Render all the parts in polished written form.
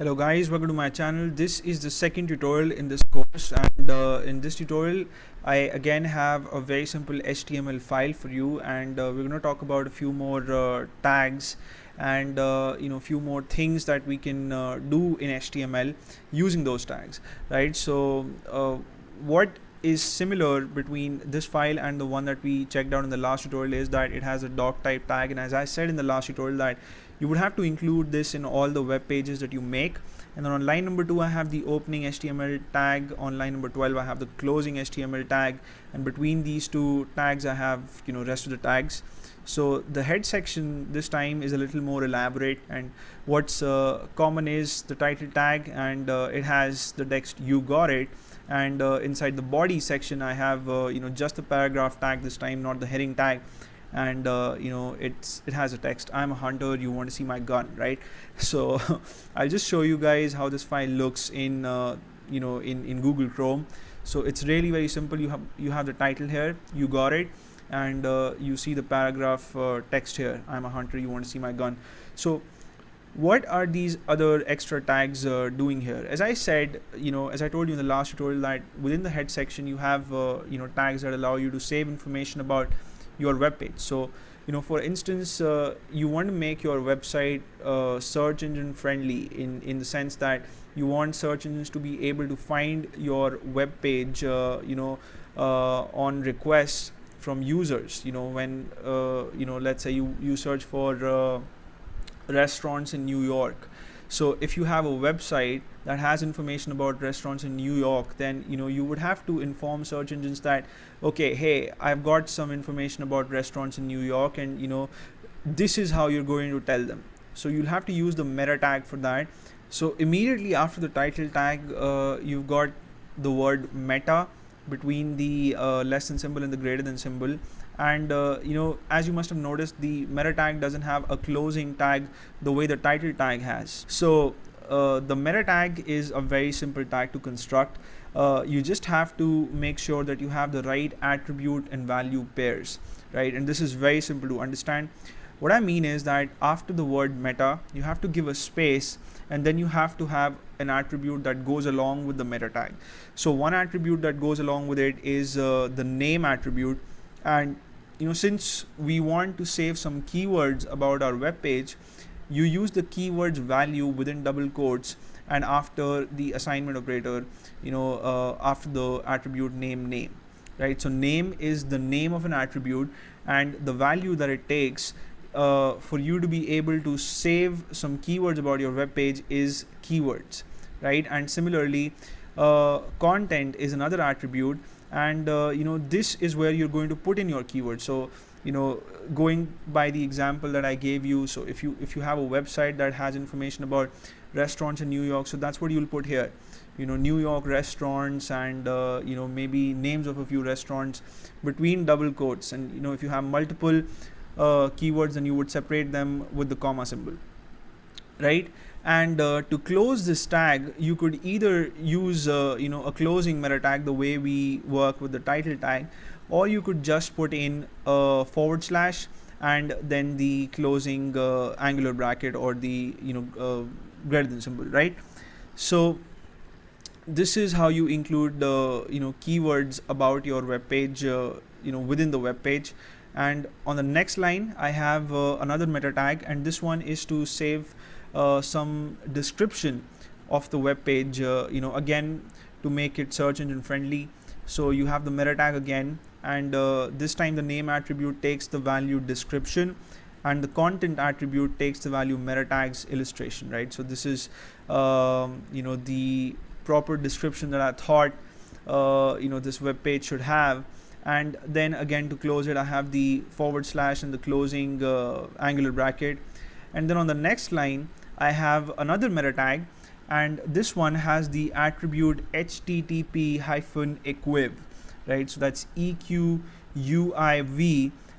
Hello guys, welcome to my channel. This is the second tutorial in this course, and in this tutorial I again have a very simple HTML file for you, and we're going to talk about a few more tags and few more things that we can do in HTML using those tags, right? So what is similar between this file and the one that we checked out in the last tutorial is that it has a doc type tag, and as I said in the last tutorial that you would have to include this in all the web pages that you make. And then on line number 2 I have the opening HTML tag, on line number 12 I have the closing HTML tag, and between these two tags I have rest of the tags. So the head section this time is a little more elaborate, and what's common is the title tag, and it has the text "you got it," and inside the body section I have just the paragraph tag this time, not the heading tag, and it has a text, "I'm a hunter, you want to see my gun," right? So I'll just show you guys how this file looks in in Google Chrome. So it's really very simple. You have the title here, "You got it," and you see the paragraph text here, "I'm a hunter, you want to see my gun." So what are these other extra tags doing here? As I said, as I told you in the last tutorial, that within the head section you have tags that allow you to save information about your web page. So for instance, you want to make your website search engine friendly in the sense that you want search engines to be able to find your web page on requests from users. When let's say you search for restaurants in New York. So if you have a website that has information about restaurants in New York, then you would have to inform search engines that, okay, hey, I've got some information about restaurants in New York, and this is how you're going to tell them. So you'll have to use the meta tag for that. So immediately after the title tag, you've got the word meta between the less than symbol and the greater than symbol. And as you must have noticed, the meta tag doesn't have a closing tag the way the title tag has. So the meta tag is a very simple tag to construct. You just have to make sure that you have the right attribute and value pairs, right? And this is very simple to understand. What I mean is that after the word meta, you have to give a space, and then you have to have an attribute that goes along with the meta tag. So one attribute that goes along with it is the name attribute. And since we want to save some keywords about our web page, you use the keywords value within double quotes, and after the assignment operator, after the attribute name, right? So name is the name of an attribute, and the value that it takes for you to be able to save some keywords about your web page is keywords, right? And similarly, content is another attribute, and this is where you're going to put in your keywords. So going by the example that I gave you, so if you have a website that has information about restaurants in New York, so that's what you'll put here, New York restaurants, and maybe names of a few restaurants between double quotes. And if you have multiple keywords, then you would separate them with the comma symbol, right? And to close this tag, you could either use a closing meta tag the way we work with the title tag, or you could just put in a / and then the closing angular bracket, or the greater than symbol, right? So this is how you include the keywords about your web page within the web page. And on the next line I have another meta tag, and this one is to save some description of the web page, again, to make it search engine friendly. So you have the meta tag again, and this time the name attribute takes the value description, and the content attribute takes the value meta tags illustration, right? So this is the proper description that I thought this web page should have. And then again, to close it, I have the / and the closing angular bracket. And then on the next line I have another meta tag, and this one has the attribute http-equiv, right? So that's EQUIV,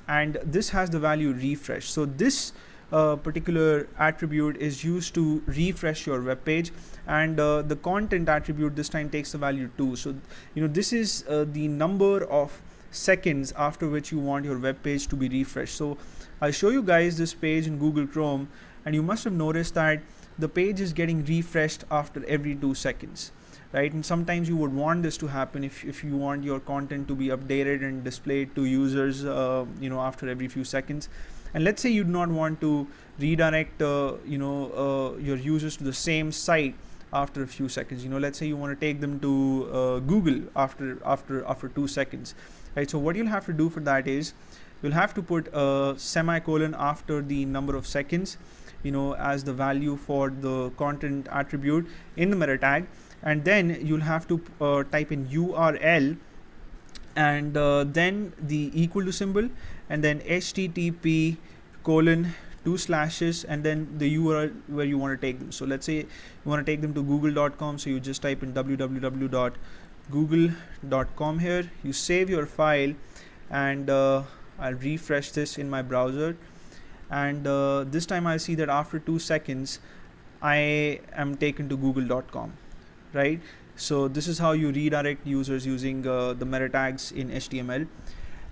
and this has the value refresh. So this particular attribute is used to refresh your web page, and the content attribute this time takes the value 2. So this is the number of seconds after which you want your web page to be refreshed. So I'll show you guys this page in Google Chrome, and you must have noticed that the page is getting refreshed after every 2 seconds, right? And sometimes you would want this to happen if you want your content to be updated and displayed to users after every few seconds. And let's say you do not want to redirect your users to the same site after a few seconds. Let's say you want to take them to Google after 2 seconds, right? So what you'll have to do for that is you'll have to put a semicolon after the number of seconds, as the value for the content attribute in the meta tag, and then you'll have to type in URL and then the equal to symbol, and then HTTP : 2 slashes, and then the URL where you want to take them. So let's say you want to take them to google.com, so you just type in www.google.com here, you save your file, and I'll refresh this in my browser, and this time I see that after 2 seconds I am taken to google.com, right? So this is how you redirect users using the meta tags in HTML.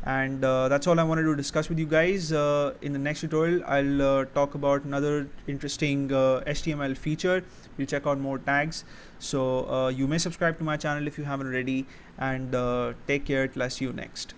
And that's all I wanted to discuss with you guys. In the next tutorial I'll talk about another interesting HTML feature. We'll check out more tags. So you may subscribe to my channel if you haven't already, and take care till I see you next.